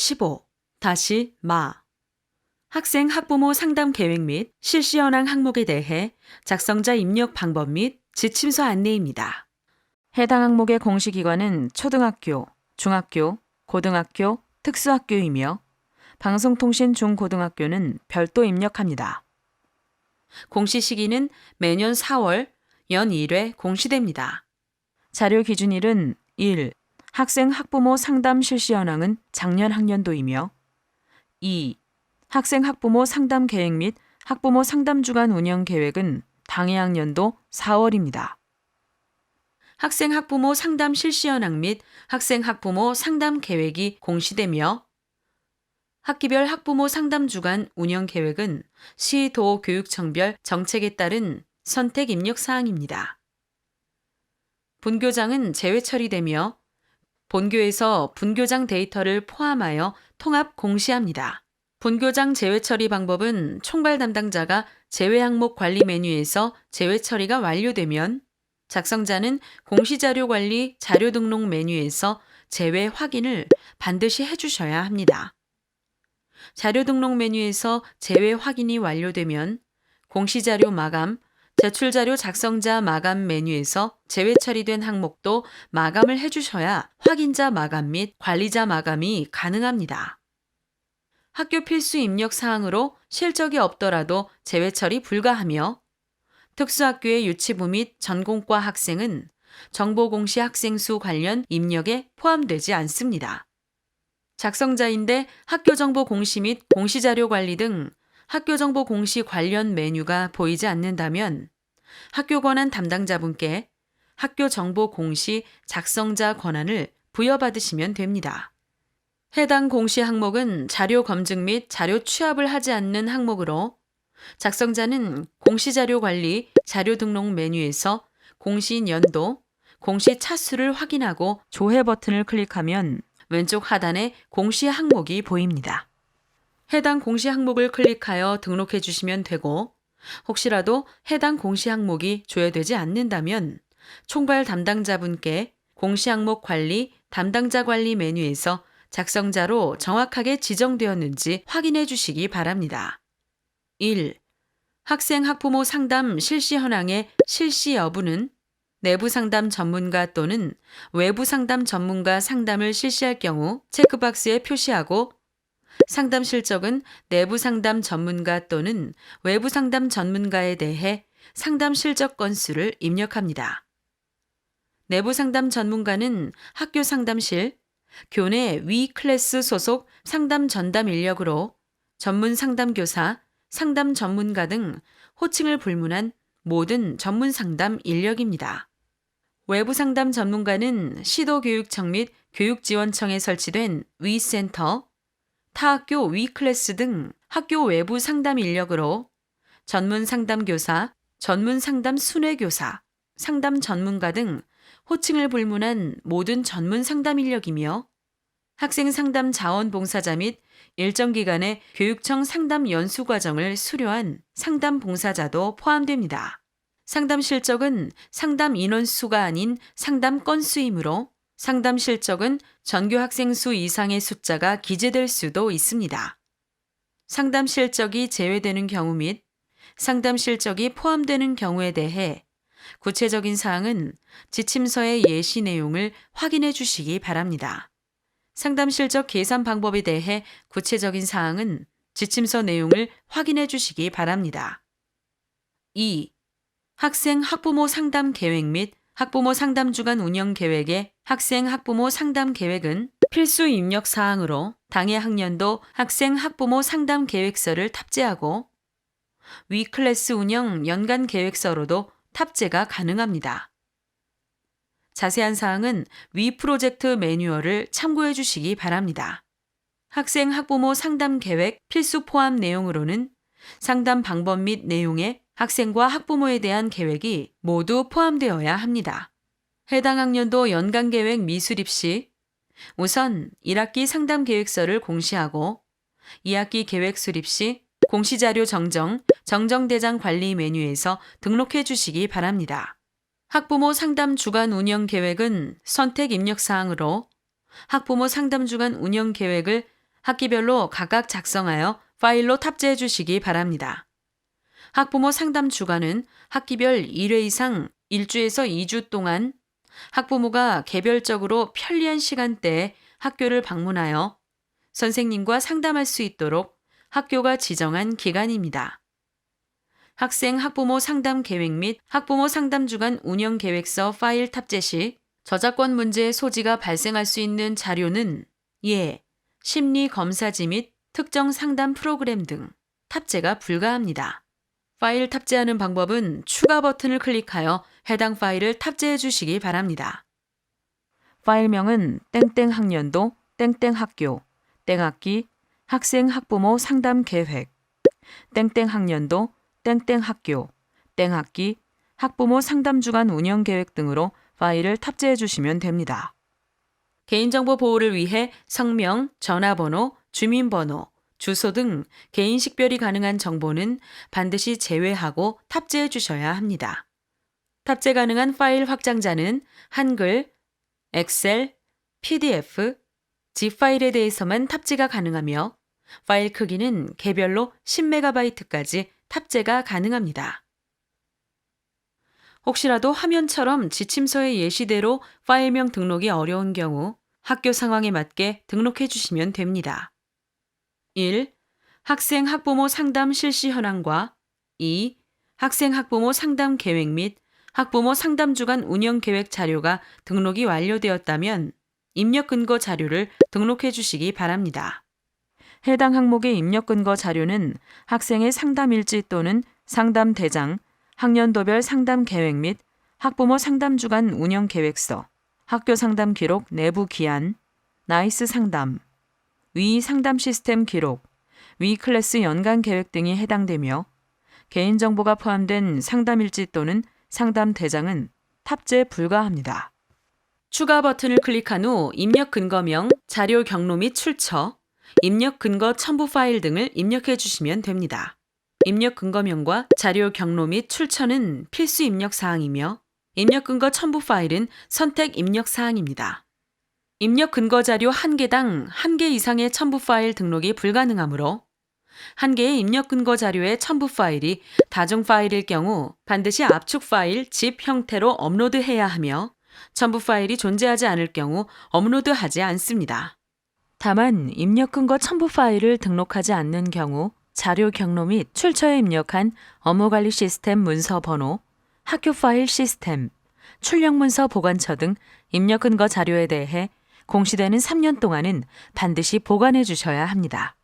15. 다시 마. 학생 학부모 상담 계획 및 실시 현황 항목에 대해 작성자 입력 방법 및 지침서 안내입니다. 해당 항목의 공시기관은 초등학교, 중학교, 고등학교, 특수학교이며 방송통신 중고등학교는 별도 입력합니다. 공시 시기는 매년 4월 연 1회 공시됩니다. 자료 기준일은 1. 학생 학부모 상담 실시 현황은 작년 학년도이며 2. 학생 학부모 상담 계획 및 학부모 상담 주간 운영 계획은 당해 학년도 4월입니다. 학생 학부모 상담 실시 현황 및 학생 학부모 상담 계획이 공시되며 학기별 학부모 상담 주간 운영 계획은 시, 도, 교육청별 정책에 따른 선택 입력 사항입니다. 분교장은 제외 처리되며 본교에서 분교장 데이터를 포함하여 통합 공시합니다. 분교장 제외 처리 방법은 총괄 담당자가 제외 항목 관리 메뉴에서 제외 처리가 완료되면 작성자는 공시자료 관리 자료 등록 메뉴에서 제외 확인을 반드시 해주셔야 합니다. 자료 등록 메뉴에서 제외 확인이 완료되면 공시자료 마감, 제출자료 작성자 마감 메뉴에서 제외 처리된 항목도 마감을 해주셔야 확인자 마감 및 관리자 마감이 가능합니다. 학교 필수 입력 사항으로 실적이 없더라도 제외 처리 불가하며 특수학교의 유치부 및 전공과 학생은 정보공시 학생 수 관련 입력에 포함되지 않습니다. 작성자인데 학교정보 공시 및 공시자료 관리 등 학교정보 공시 관련 메뉴가 보이지 않는다면 학교 권한 담당자분께 학교정보 공시 작성자 권한을 부여받으시면 됩니다. 해당 공시 항목은 자료 검증 및 자료 취합을 하지 않는 항목으로 작성자는 공시자료 관리 자료 등록 메뉴에서 공시 연도, 공시 차수를 확인하고 조회 버튼을 클릭하면 왼쪽 하단에 공시 항목이 보입니다. 해당 공시 항목을 클릭하여 등록해 주시면 되고 혹시라도 해당 공시 항목이 조회되지 않는다면 총괄 담당자분께 공시 항목 관리 담당자 관리 메뉴에서 작성자로 정확하게 지정되었는지 확인해 주시기 바랍니다. 1. 학생 학부모 상담 실시 현황의 실시 여부는 내부 상담 전문가 또는 외부 상담 전문가 상담을 실시할 경우 체크박스에 표시하고 상담 실적은 내부 상담 전문가 또는 외부 상담 전문가에 대해 상담 실적 건수를 입력합니다. 내부 상담 전문가는 학교 상담실, 교내 위 클래스 소속 상담 전담 인력으로 전문 상담교사, 상담 전문가 등 호칭을 불문한 모든 전문 상담 인력입니다. 외부 상담 전문가는 시도교육청 및 교육지원청에 설치된 위센터, 타학교 위클래스 등 학교 외부 상담 인력으로 전문 상담교사, 전문 상담 순회교사, 상담 전문가 등 호칭을 불문한 모든 전문 상담 인력이며 학생 상담 자원봉사자 및 일정 기간의 교육청 상담 연수 과정을 수료한 상담 봉사자도 포함됩니다. 상담 실적은 상담 인원수가 아닌 상담 건수이므로 상담 실적은 전교 학생 수 이상의 숫자가 기재될 수도 있습니다. 상담 실적이 제외되는 경우 및 상담 실적이 포함되는 경우에 대해 구체적인 사항은 지침서의 예시 내용을 확인해 주시기 바랍니다. 상담 실적 계산 방법에 대해 구체적인 사항은 지침서 내용을 확인해 주시기 바랍니다. 2. 학생 학부모 상담 계획 및 학부모 상담 주간 운영 계획의 학생 학부모 상담 계획은 필수 입력 사항으로 당해 학년도 학생 학부모 상담 계획서를 탑재하고 위 클래스 운영 연간 계획서로도 탑재가 가능합니다. 자세한 사항은 위 프로젝트 매뉴얼을 참고해 주시기 바랍니다. 학생 학부모 상담 계획 필수 포함 내용으로는 상담 방법 및 내용에 학생과 학부모에 대한 계획이 모두 포함되어야 합니다. 해당 학년도 연간 계획 미수립 시 우선 1학기 상담 계획서를 공시하고 2학기 계획 수립 시 공시자료 정정대장 관리 메뉴에서 등록해 주시기 바랍니다. 학부모 상담 주간 운영 계획은 선택 입력 사항으로 학부모 상담 주간 운영 계획을 학기별로 각각 작성하여 파일로 탑재해 주시기 바랍니다. 학부모 상담 주간은 학기별 1회 이상 1주에서 2주 동안 학부모가 개별적으로 편리한 시간대에 학교를 방문하여 선생님과 상담할 수 있도록 학교가 지정한 기간입니다. 학생 학부모 상담 계획 및 학부모 상담 주간 운영 계획서 파일 탑재 시 저작권 문제의 소지가 발생할 수 있는 자료는 예, 심리 검사지 및 특정 상담 프로그램 등 탑재가 불가합니다. 파일 탑재하는 방법은 추가 버튼을 클릭하여 해당 파일을 탑재해 주시기 바랍니다. 파일명은 땡땡 학년도, 땡땡 학교, 땡학기, 학생 학부모 상담 계획, 땡땡 학년도, 땡땡 학교, 땡학기, 학부모 상담 주간 운영 계획 등으로 파일을 탑재해 주시면 됩니다. 개인정보 보호를 위해 성명, 전화번호, 주민번호, 주소 등 개인 식별이 가능한 정보는 반드시 제외하고 탑재해 주셔야 합니다. 탑재 가능한 파일 확장자는 한글, 엑셀, PDF, zip 파일에 대해서만 탑재가 가능하며 파일 크기는 개별로 10MB까지 탑재가 가능합니다. 혹시라도 화면처럼 지침서의 예시대로 파일명 등록이 어려운 경우 학교 상황에 맞게 등록해 주시면 됩니다. 1. 학생 학부모 상담 실시 현황과 2. 학생 학부모 상담 계획 및 학부모 상담 주간 운영 계획 자료가 등록이 완료되었다면 입력 근거 자료를 등록해 주시기 바랍니다. 해당 항목의 입력 근거 자료는 학생의 상담 일지 또는 상담 대장, 학년도별 상담 계획 및 학부모 상담 주간 운영 계획서, 학교 상담 기록 내부 기한, 나이스 상담, 위 상담 시스템 기록, 위 클래스 연간 계획 등이 해당되며 개인정보가 포함된 상담 일지 또는 상담 대장은 탑재 불가합니다. 추가 버튼을 클릭한 후 입력 근거명, 자료 경로 및 출처, 입력 근거 첨부 파일 등을 입력해 주시면 됩니다. 입력 근거명과 자료 경로 및 출처는 필수 입력 사항이며 입력 근거 첨부 파일은 선택 입력 사항입니다. 입력 근거 자료 1개당 1개 이상의 첨부 파일 등록이 불가능하므로 1개의 입력 근거 자료의 첨부 파일이 다중 파일일 경우 반드시 압축 파일 zip 형태로 업로드해야 하며 첨부 파일이 존재하지 않을 경우 업로드하지 않습니다. 다만 입력 근거 첨부 파일을 등록하지 않는 경우 자료 경로 및 출처에 입력한 업무관리 시스템 문서 번호, 학교 파일 시스템, 출력 문서 보관처 등 입력 근거 자료에 대해 공시되는 3년 동안은 반드시 보관해 주셔야 합니다.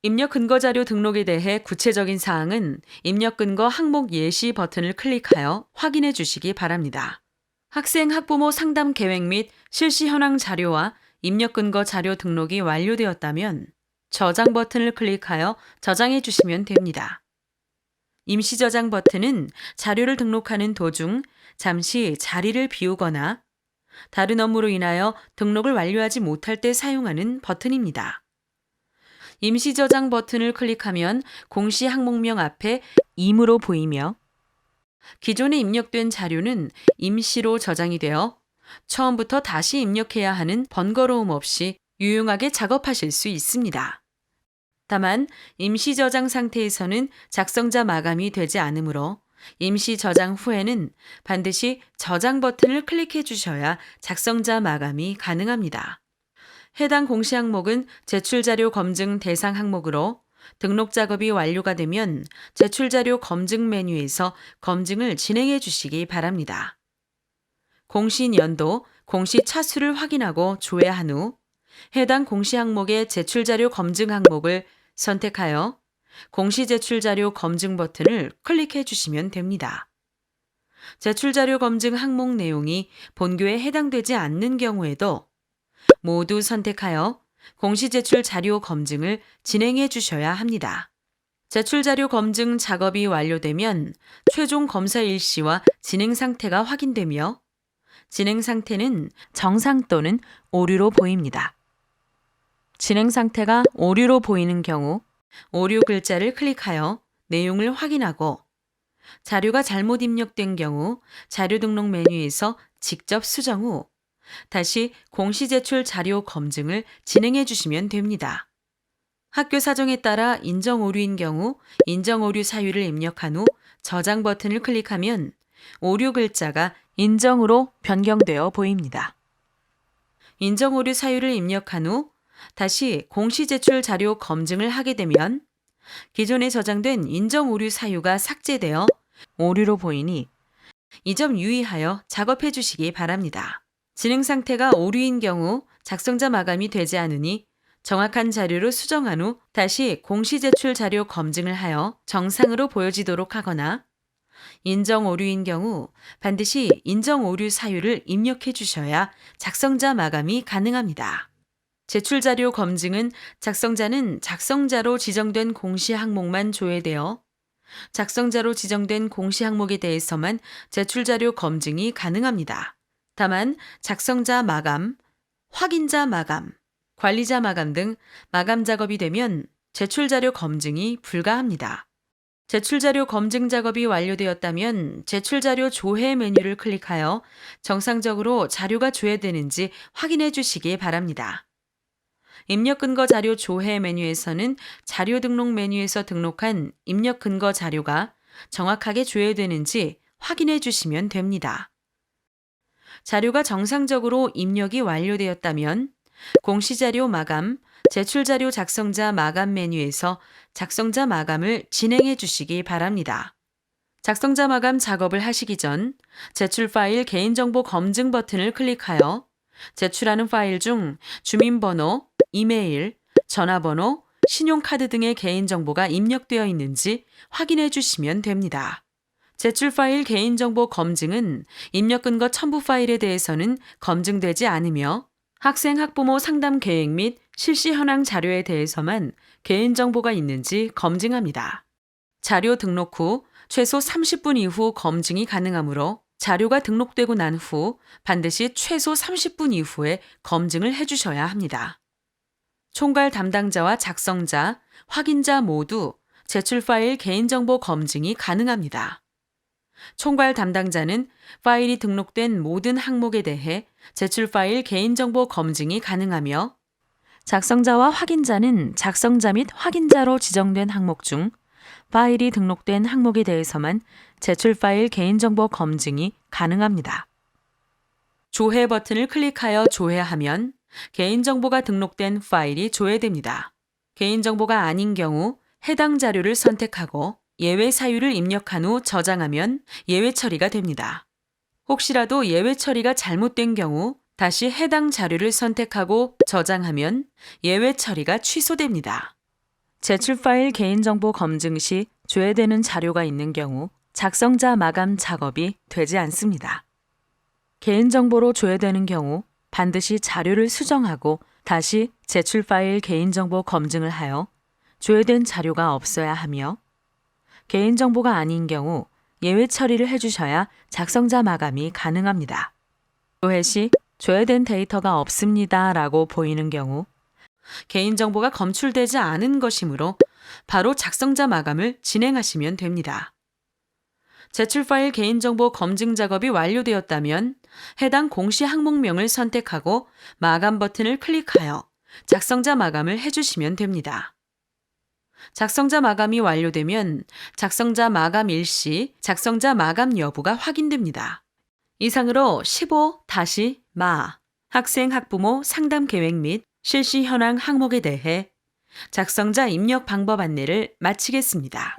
입력 근거 자료 등록에 대해 구체적인 사항은 입력 근거 항목 예시 버튼을 클릭하여 확인해 주시기 바랍니다. 학생 학부모 상담 계획 및 실시 현황 자료와 입력 근거 자료 등록이 완료되었다면 저장 버튼을 클릭하여 저장해 주시면 됩니다. 임시 저장 버튼은 자료를 등록하는 도중 잠시 자리를 비우거나 다른 업무로 인하여 등록을 완료하지 못할 때 사용하는 버튼입니다. 임시 저장 버튼을 클릭하면 공시 항목명 앞에 임으로 보이며 기존에 입력된 자료는 임시로 저장이 되어 처음부터 다시 입력해야 하는 번거로움 없이 유용하게 작업하실 수 있습니다. 다만 임시 저장 상태에서는 작성자 마감이 되지 않으므로 임시 저장 후에는 반드시 저장 버튼을 클릭해 주셔야 작성자 마감이 가능합니다. 해당 공시 항목은 제출자료 검증 대상 항목으로 등록 작업이 완료가 되면 제출자료 검증 메뉴에서 검증을 진행해 주시기 바랍니다. 공시 연도, 공시 차수를 확인하고 조회한 후 해당 공시 항목의 제출자료 검증 항목을 선택하여 공시 제출자료 검증 버튼을 클릭해 주시면 됩니다. 제출자료 검증 항목 내용이 본교에 해당되지 않는 경우에도 모두 선택하여 공시 제출 자료 검증을 진행해 주셔야 합니다. 제출 자료 검증 작업이 완료되면 최종 검사 일시와 진행 상태가 확인되며 진행 상태는 정상 또는 오류로 보입니다. 진행 상태가 오류로 보이는 경우 오류 글자를 클릭하여 내용을 확인하고 자료가 잘못 입력된 경우 자료 등록 메뉴에서 직접 수정 후 다시 공시 제출 자료 검증을 진행해 주시면 됩니다. 학교 사정에 따라 인정 오류인 경우 인정 오류 사유를 입력한 후 저장 버튼을 클릭하면 오류 글자가 인정으로 변경되어 보입니다. 인정 오류 사유를 입력한 후 다시 공시 제출 자료 검증을 하게 되면 기존에 저장된 인정 오류 사유가 삭제되어 오류로 보이니 이 점 유의하여 작업해 주시기 바랍니다. 진행 상태가 오류인 경우 작성자 마감이 되지 않으니 정확한 자료로 수정한 후 다시 공시 제출 자료 검증을 하여 정상으로 보여지도록 하거나 인정 오류인 경우 반드시 인정 오류 사유를 입력해 주셔야 작성자 마감이 가능합니다. 제출 자료 검증은 작성자는 작성자로 지정된 공시 항목만 조회되어 작성자로 지정된 공시 항목에 대해서만 제출 자료 검증이 가능합니다. 다만 작성자 마감, 확인자 마감, 관리자 마감 등 마감 작업이 되면 제출 자료 검증이 불가합니다. 제출 자료 검증 작업이 완료되었다면 제출 자료 조회 메뉴를 클릭하여 정상적으로 자료가 조회되는지 확인해 주시기 바랍니다. 입력 근거 자료 조회 메뉴에서는 자료 등록 메뉴에서 등록한 입력 근거 자료가 정확하게 조회되는지 확인해 주시면 됩니다. 자료가 정상적으로 입력이 완료되었다면 공시자료 마감, 제출자료 작성자 마감 메뉴에서 작성자 마감을 진행해 주시기 바랍니다. 작성자 마감 작업을 하시기 전 제출 파일 개인정보 검증 버튼을 클릭하여 제출하는 파일 중 주민번호, 이메일, 전화번호, 신용카드 등의 개인정보가 입력되어 있는지 확인해 주시면 됩니다. 제출 파일 개인정보 검증은 입력 근거 첨부 파일에 대해서는 검증되지 않으며 학생 학부모 상담 계획 및 실시 현황 자료에 대해서만 개인정보가 있는지 검증합니다. 자료 등록 후 최소 30분 이후 검증이 가능하므로 자료가 등록되고 난 후 반드시 최소 30분 이후에 검증을 해주셔야 합니다. 총괄 담당자와 작성자, 확인자 모두 제출 파일 개인정보 검증이 가능합니다. 총괄 담당자는 파일이 등록된 모든 항목에 대해 제출 파일 개인정보 검증이 가능하며 작성자와 확인자는 작성자 및 확인자로 지정된 항목 중 파일이 등록된 항목에 대해서만 제출 파일 개인정보 검증이 가능합니다. 조회 버튼을 클릭하여 조회하면 개인정보가 등록된 파일이 조회됩니다. 개인정보가 아닌 경우 해당 자료를 선택하고 예외 사유를 입력한 후 저장하면 예외 처리가 됩니다. 혹시라도 예외 처리가 잘못된 경우 다시 해당 자료를 선택하고 저장하면 예외 처리가 취소됩니다. 제출 파일 개인정보 검증 시 조회되는 자료가 있는 경우 작성자 마감 작업이 되지 않습니다. 개인정보로 조회되는 경우 반드시 자료를 수정하고 다시 제출 파일 개인정보 검증을 하여 조회된 자료가 없어야 하며 개인정보가 아닌 경우 예외 처리를 해주셔야 작성자 마감이 가능합니다. 조회 시 조회된 데이터가 없습니다 라고 보이는 경우 개인정보가 검출되지 않은 것이므로 바로 작성자 마감을 진행하시면 됩니다. 제출 파일 개인정보 검증 작업이 완료되었다면 해당 공시 항목명을 선택하고 마감 버튼을 클릭하여 작성자 마감을 해주시면 됩니다. 작성자 마감이 완료되면 작성자 마감 일시, 작성자 마감 여부가 확인됩니다. 이상으로 15-마 학생 학부모 상담 계획 및 실시 현황 항목에 대해 작성자 입력 방법 안내를 마치겠습니다.